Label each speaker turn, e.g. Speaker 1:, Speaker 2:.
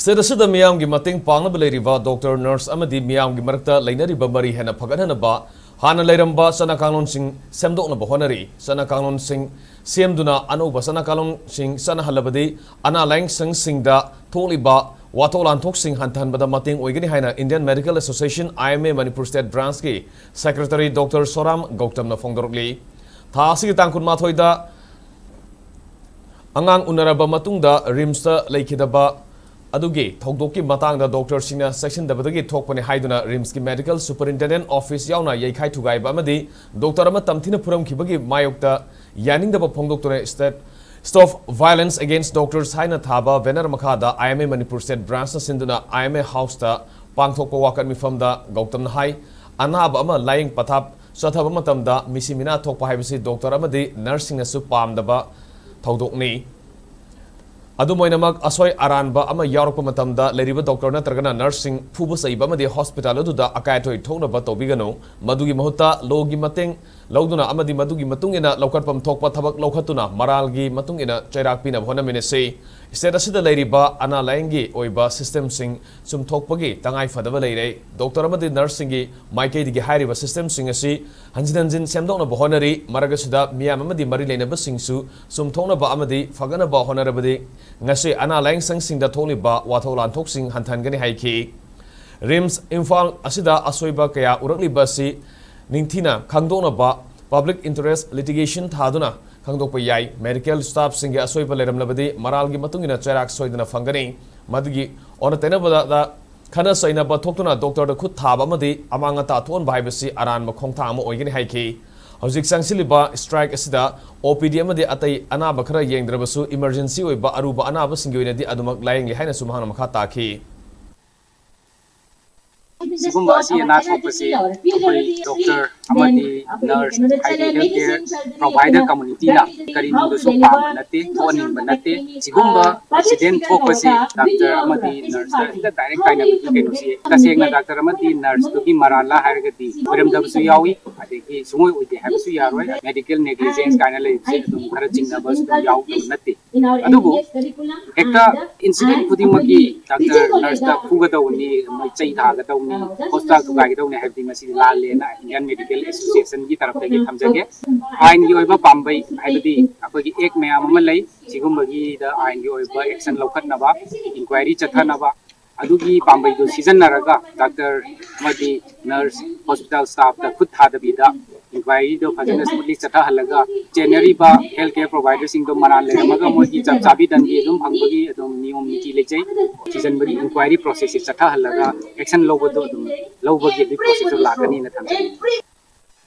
Speaker 1: Sedasida miyamgi mating pangnaba leiriba Dr. Nurse amadi miyamgi marakta lainariba mari hena phagathanaba hana leiramba sana Kanglon sing Semdoknaba Hotnari sana Kanglon sing Semduna anuba sana Kanglon sing sana halabadi ana laing singda tholiba watolan thok sing hantanbada mating oigani haina Indian Medical Association IMA Manipur State Branch ki Secretary Dr. Soram Gautamna phongdorokli thasi tangkun mathoida angang unaraba matungda rimsta leikidaba Adugi, Togdoki Matanga Doctor Sina Section Dabadagi Tokpani Haiduna Rimski Medical Superintendent Office Yauna Yakai Tugai Bamadi, Dr. Amatamtina Puram Kibagi Mayokta, Yaning the Pong Doctor State Stop Violence Against Doctors Haina Thaba, Vener Makada, IMA Manipur State Branch Sinduna, IMA House, Pangtoko Wakan Mifamda, Gautam Hai, Anabama Lying Patap, Satabamatamda, Missimina Tokpa Habisi, Dr. Amadi, Nursing a Supam Daba, Togdokni. Adumoinamak asoi aranba ama yaurokpa matamda leriba doctor natragana nursing phuba saiba amadi hospital aduda akaitoi thonaba tobigano madugi mahutta logi mateng lauduna amadi madugi matungina laukatpam thokpa thabak laukhatuna maralgi matungina chairak pina honamine sei state asida leriba ana laingi oiba system sing sum thokpagi tangai fadaba leirei doctor amadi nursing gi maikei digi hairiba system sing asi hanjin semdokna Hotnari maragasida miyam amadi mari leinaba singsu sum thonaba amadi fagana ba honarabadi ngasi ana laing sang sing da tholiba watholan thok sing hanthan gani haiki rims Imphal asida asoiba kaya urakli basi ningthina khangdona ba public interest litigation thaduna khangdokpa yai medical staff sing ge asoiba leramlabadi maralgi matungina chairak soidana fangani madigi ona tenabada da khana saina ba thoktuna doctor da khut thaba amadi amanga ta thon bai basi aran ma khongtha ama oigani haiki Hojik Sangsiliba strike asida OPD amadi atai anaba khara yengdrabasu emergency oiba aruba anaba singyoinadi adumak layeng lihaina sumhana makha takhi
Speaker 2: Sigumba asi na thopasi koi doctor amadi nurse haide healthcare provider community na kari ning so pam nate toning banate sigumba accident thopasi doctor amadi nurse da direct kaina bi keno si tasengna doctor amadi nurse to ki marala hairgati oram dab su yawi adegi sumoi oide have su yaroi medical negligence kaina le se dum khara chingna bas dum yaw nate adugo ekta incident khudimaki doctor nurse da phuga dawni mai chai thaga dawni hospital to gagi dawni have masi lalle na Indian Medical Association ki taraf dagi thamjage ain gi oiba pambai haibadi akogi ek mayam ama lai sigumbagi da ain gi oiba action laukhatnaba inquiry chathanaba adugi pambai do season naraga doctor amadi nurse hospital staff da khud thadabida inquiry do phajana smoothly chatha halaga generally ba healthcare providers sing do manan le maga mogi chap chabi dan gi dum hangbagi adum niyom niti lejai season bagi inquiry process chatha halaga action lobado dum lobagi process lagani na thamjage